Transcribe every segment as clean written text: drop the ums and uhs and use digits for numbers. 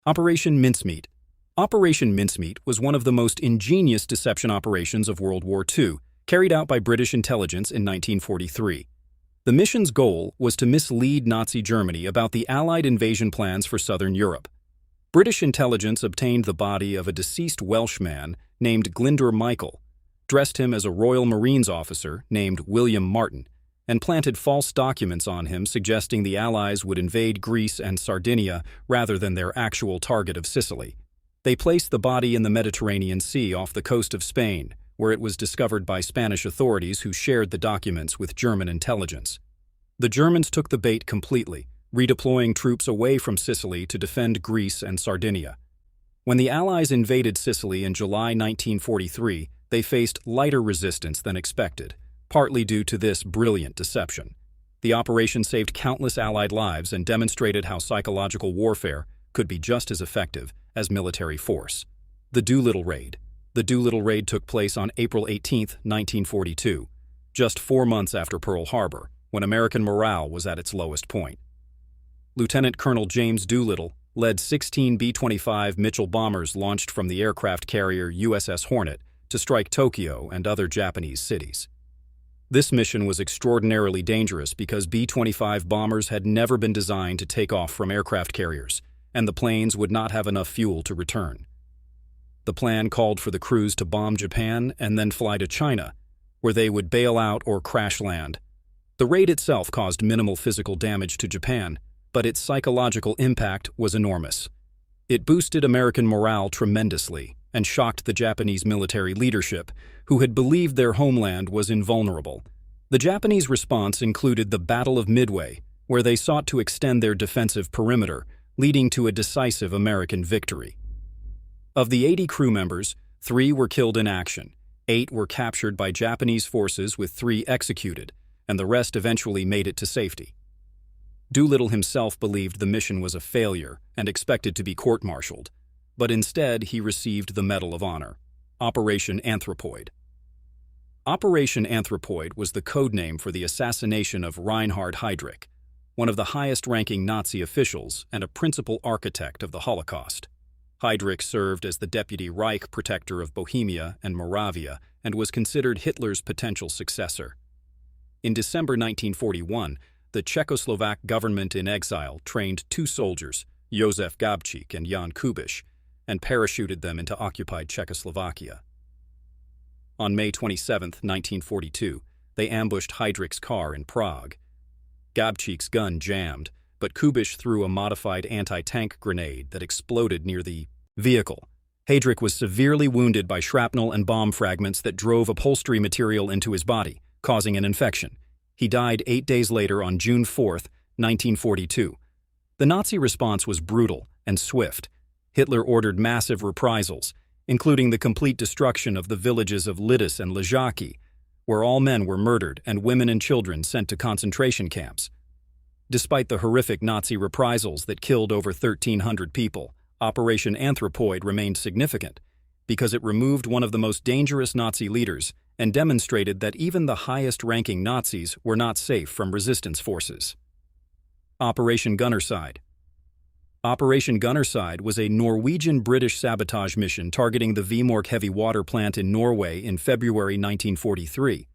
Operation Mincemeat. Operation Mincemeat was one of the most ingenious deception operations of World War II, carried out by British intelligence in 1943. The mission's goal was to mislead Nazi Germany about the Allied invasion plans for southern Europe. British intelligence obtained the body of a deceased Welshman named Glyndwr Michael, dressed him as a Royal Marines officer named William Martin, and planted false documents on him suggesting the Allies would invade Greece and Sardinia rather than their actual target of Sicily. They placed the body in the Mediterranean Sea off the coast of Spain, where it was discovered by Spanish authorities who shared the documents with German intelligence. The Germans took the bait completely, redeploying troops away from Sicily to defend Greece and Sardinia. When the Allies invaded Sicily in July 1943, they faced lighter resistance than expected, partly due to this brilliant deception. The operation saved countless Allied lives and demonstrated how psychological warfare could be just as effective as military force. The Doolittle Raid. The Doolittle Raid took place on April 18, 1942, just 4 months after Pearl Harbor, when American morale was at its lowest point. Lieutenant Colonel James Doolittle led 16 B-25 Mitchell bombers launched from the aircraft carrier USS Hornet to strike Tokyo and other Japanese cities. This mission was extraordinarily dangerous because B-25 bombers had never been designed to take off from aircraft carriers, and the planes would not have enough fuel to return. The plan called for the crews to bomb Japan and then fly to China, where they would bail out or crash land. The raid itself caused minimal physical damage to Japan, but its psychological impact was enormous. It boosted American morale tremendously and shocked the Japanese military leadership, who had believed their homeland was invulnerable. The Japanese response included the Battle of Midway, where they sought to extend their defensive perimeter, leading to a decisive American victory. Of the 80 crew members, 3 were killed in action, 8 were captured by Japanese forces with 3 executed, and the rest eventually made it to safety. Doolittle himself believed the mission was a failure and expected to be court-martialed, but instead he received the Medal of Honor. Operation Anthropoid. Operation Anthropoid was the codename for the assassination of Reinhard Heydrich, one of the highest-ranking Nazi officials and a principal architect of the Holocaust. Heydrich served as the deputy Reich protector of Bohemia and Moravia and was considered Hitler's potential successor. In December 1941, the Czechoslovak government in exile trained 2 soldiers, Józef Gabčík and Jan Kubiš, and parachuted them into occupied Czechoslovakia. On May 27, 1942, they ambushed Heydrich's car in Prague. Gabčík's gun jammed, but Kubiš threw a modified anti-tank grenade that exploded near the vehicle. Heydrich was severely wounded by shrapnel and bomb fragments that drove upholstery material into his body, causing an infection. He died 8 days later on June 4, 1942. The Nazi response was brutal and swift. Hitler ordered massive reprisals, including the complete destruction of the villages of Lidice and Ležáky, where all men were murdered and women and children sent to concentration camps. Despite the horrific Nazi reprisals that killed over 1,300 people, Operation Anthropoid remained significant because it removed one of the most dangerous Nazi leaders and demonstrated that even the highest-ranking Nazis were not safe from resistance forces. Operation Gunnerside. Operation Gunnerside was a Norwegian-British sabotage mission targeting the Vemork heavy water plant in Norway in February 1943.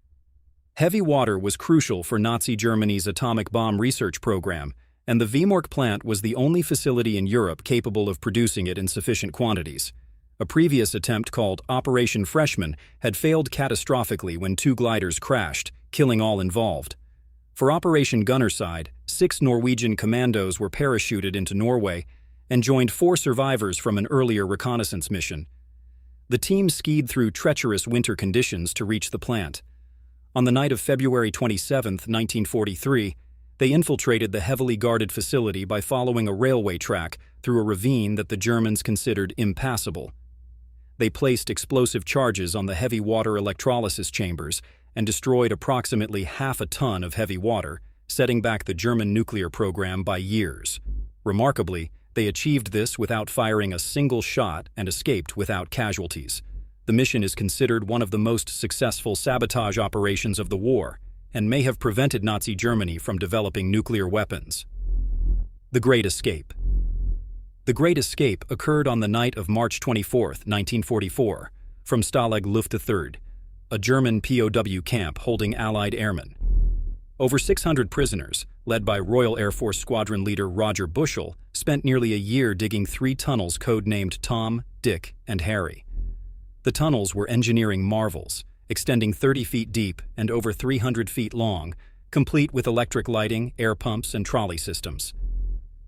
Heavy water was crucial for Nazi Germany's atomic bomb research program, and the Vemork plant was the only facility in Europe capable of producing it in sufficient quantities. A previous attempt called Operation Freshman had failed catastrophically when 2 gliders crashed, killing all involved. For Operation Gunnerside, 6 Norwegian commandos were parachuted into Norway and joined 4 survivors from an earlier reconnaissance mission. The team skied through treacherous winter conditions to reach the plant. On the night of February 27, 1943, they infiltrated the heavily guarded facility by following a railway track through a ravine that the Germans considered impassable. They placed explosive charges on the heavy water electrolysis chambers and destroyed approximately half a ton of heavy water, setting back the German nuclear program by years. Remarkably, they achieved this without firing a single shot and escaped without casualties. The mission is considered one of the most successful sabotage operations of the war and may have prevented Nazi Germany from developing nuclear weapons. The Great Escape. The Great Escape occurred on the night of March 24, 1944, from Stalag Luft III, a German POW camp holding Allied airmen. Over 600 prisoners, led by Royal Air Force Squadron leader Roger Bushell, spent nearly a year digging 3 tunnels codenamed Tom, Dick, and Harry. The tunnels were engineering marvels, extending 30 feet deep and over 300 feet long, complete with electric lighting, air pumps, and trolley systems.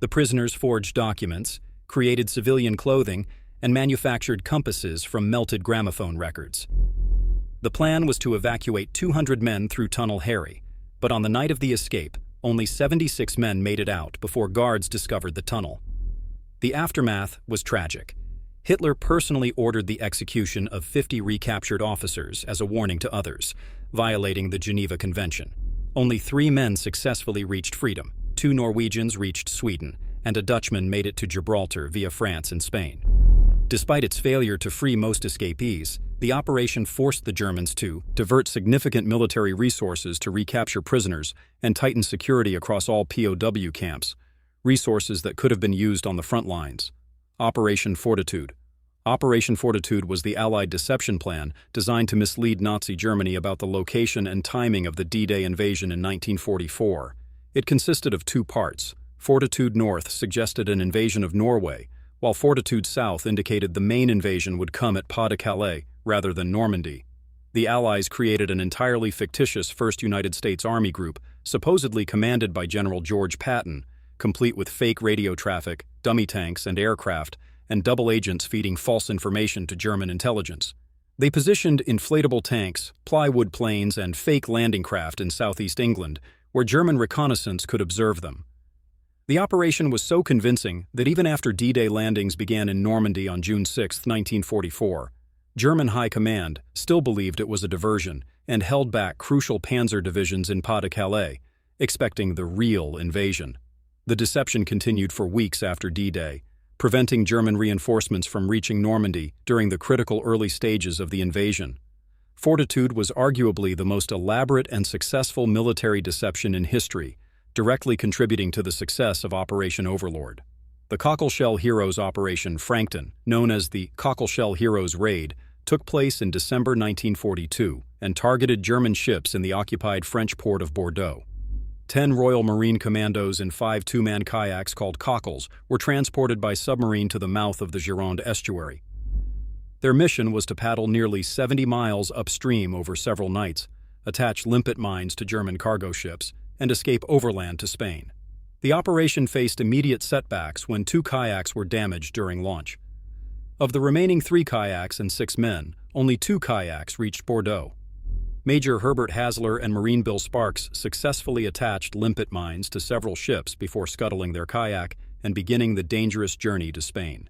The prisoners forged documents, created civilian clothing, and manufactured compasses from melted gramophone records. The plan was to evacuate 200 men through Tunnel Harry, but on the night of the escape, only 76 men made it out before guards discovered the tunnel. The aftermath was tragic. Hitler personally ordered the execution of 50 recaptured officers as a warning to others, violating the Geneva Convention. Only 3 men successfully reached freedom. 2 Norwegians reached Sweden, and a Dutchman made it to Gibraltar via France and Spain. Despite its failure to free most escapees, the operation forced the Germans to divert significant military resources to recapture prisoners and tighten security across all POW camps, resources that could have been used on the front lines. Operation Fortitude. Operation Fortitude was the Allied deception plan designed to mislead Nazi Germany about the location and timing of the D-Day invasion in 1944. It consisted of 2 parts. Fortitude North suggested an invasion of Norway, while Fortitude South indicated the main invasion would come at Pas-de-Calais rather than Normandy. The Allies created an entirely fictitious 1st United States Army group, supposedly commanded by General George Patton, complete with fake radio traffic, dummy tanks and aircraft, and double agents feeding false information to German intelligence. They positioned inflatable tanks, plywood planes, and fake landing craft in southeast England, where German reconnaissance could observe them. The operation was so convincing that even after D-Day landings began in Normandy on June 6, 1944, German High Command still believed it was a diversion and held back crucial panzer divisions in Pas-de-Calais, expecting the real invasion. The deception continued for weeks after D-Day, preventing German reinforcements from reaching Normandy during the critical early stages of the invasion. Fortitude was arguably the most elaborate and successful military deception in history, directly contributing to the success of Operation Overlord. The Cockleshell Heroes Operation Frankton, known as the Cockleshell Heroes Raid, took place in December 1942 and targeted German ships in the occupied French port of Bordeaux. 10 Royal Marine Commandos and 5 2-man kayaks called cockles were transported by submarine to the mouth of the Gironde estuary. Their mission was to paddle nearly 70 miles upstream over several nights, attach limpet mines to German cargo ships, and escape overland to Spain. The operation faced immediate setbacks when 2 kayaks were damaged during launch. Of the remaining 3 kayaks and 6 men, only 2 kayaks reached Bordeaux. Major Herbert Hasler and Marine Bill Sparks successfully attached limpet mines to several ships before scuttling their kayak and beginning the dangerous journey to Spain.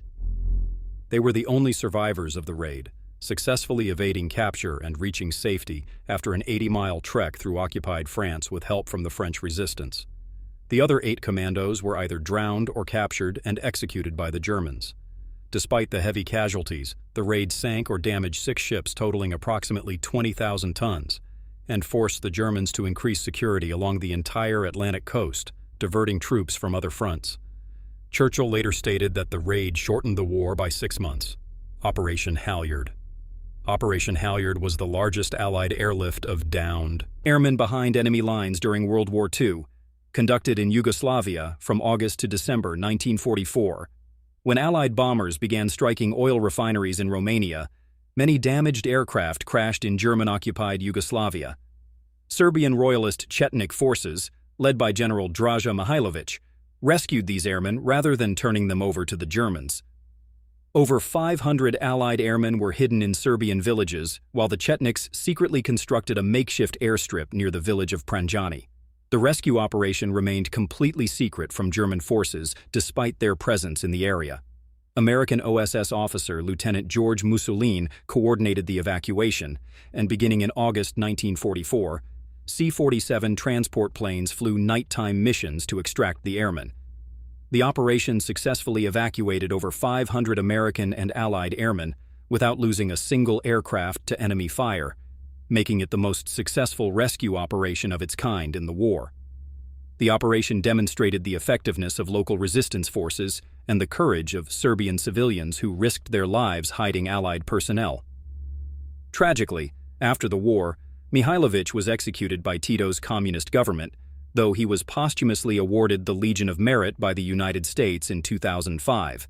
They were the only survivors of the raid, successfully evading capture and reaching safety after an 80-mile trek through occupied France with help from the French resistance. The other 8 commandos were either drowned or captured and executed by the Germans. Despite the heavy casualties, the raid sank or damaged 6 ships totaling approximately 20,000 tons and forced the Germans to increase security along the entire Atlantic coast, diverting troops from other fronts. Churchill later stated that the raid shortened the war by 6 months. Operation Halyard. Operation Halyard was the largest Allied airlift of downed airmen behind enemy lines during World War II, conducted in Yugoslavia from August to December 1944. When Allied bombers began striking oil refineries in Romania, many damaged aircraft crashed in German-occupied Yugoslavia. Serbian royalist Chetnik forces, led by General Draža Mihailović, rescued these airmen rather than turning them over to the Germans. Over 500 Allied airmen were hidden in Serbian villages, while the Chetniks secretly constructed a makeshift airstrip near the village of Pranjani. The rescue operation remained completely secret from German forces despite their presence in the area. American OSS officer Lieutenant George Mussolini coordinated the evacuation, and beginning in August 1944, C-47 transport planes flew nighttime missions to extract the airmen. The operation successfully evacuated over 500 American and Allied airmen without losing a single aircraft to enemy fire, making it the most successful rescue operation of its kind in the war. The operation demonstrated the effectiveness of local resistance forces and the courage of Serbian civilians who risked their lives hiding Allied personnel. Tragically, after the war, Mihailović was executed by Tito's communist government, though he was posthumously awarded the Legion of Merit by the United States in 2005.